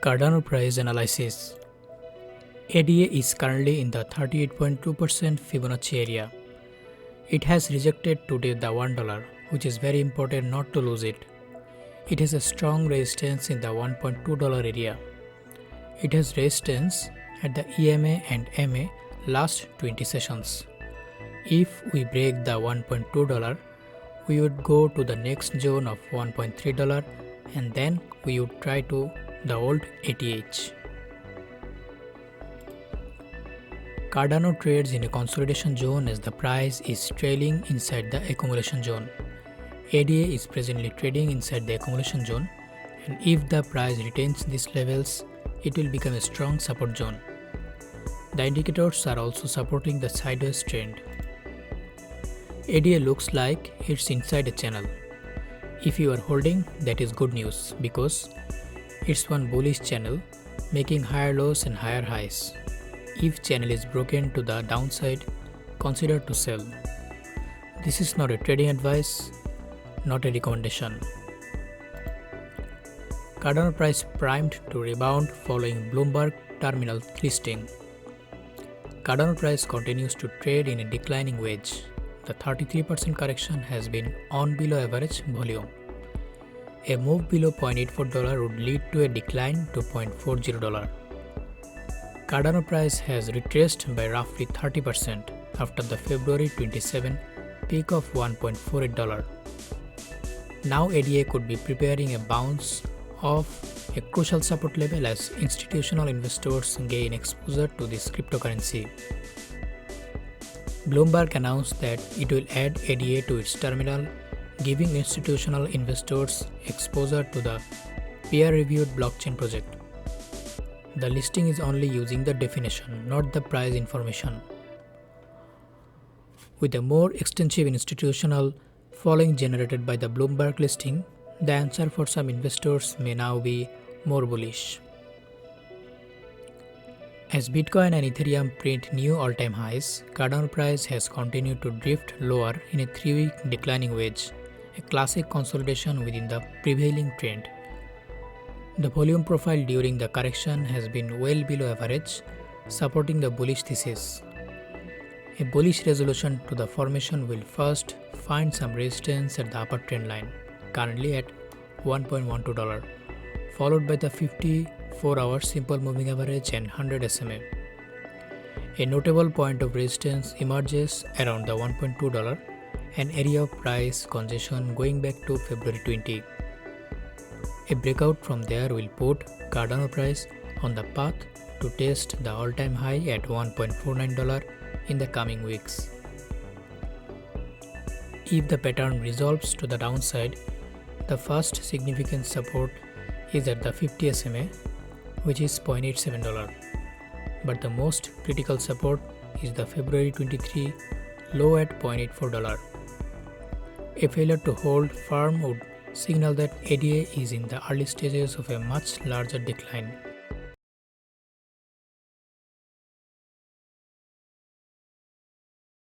Cardano price analysis. ADA is currently in the 38.2% Fibonacci area. It has rejected today the $1, which is very important not to lose it. It has a strong resistance in the $1.2 area. It has resistance at the EMA and MA last 20 sessions. If we break the $1.2, we would go to the next zone of $1.3 and then we would try to the old ATH. Cardano trades in a consolidation zone as the price is trailing inside the accumulation zone. ADA is presently trading inside the accumulation zone, and if the price retains these levels, it will become a strong support zone. The indicators are also supporting the sideways trend. ADA looks like it's inside a channel. If you are holding, that is good news because it's one bullish channel making higher lows and higher highs. If channel is broken to the downside, consider to sell. This is not a trading advice, not a recommendation. Cardano price primed to rebound following Bloomberg terminal listing. Cardano price continues to trade in a declining wedge. The 33% correction has been on below average volume. A move below $0.84 would lead to a decline to $0.40. Cardano price has retraced by roughly 30% after the February 27 peak of $1.48. Now ADA could be preparing a bounce off a crucial support level as institutional investors gain exposure to this cryptocurrency. Bloomberg announced that it will add ADA to its terminal, giving institutional investors exposure to the peer-reviewed blockchain project. The listing is only using the definition, not the price information. With a more extensive institutional following generated by the Bloomberg listing, the answer for some investors may now be more bullish. As Bitcoin and Ethereum print new all-time highs, Cardano price has continued to drift lower in a 3-week declining wedge, a classic consolidation within the prevailing trend. The volume profile during the correction has been well below average, supporting the bullish thesis. A bullish resolution to the formation will first find some resistance at the upper trend line, currently at $1.12, followed by the 54-hour simple moving average and 100 SMA. A notable point of resistance emerges around the $1.2, an area of price congestion going back to February 20. A breakout from there will put Cardano price on the path to test the all-time high at $1.49 in the coming weeks. If the pattern resolves to the downside, the first significant support is at the 50 SMA, which is $0.87. But the most critical support is the February 23 low at $0.84. A failure to hold firm would signal that ADA is in the early stages of a much larger decline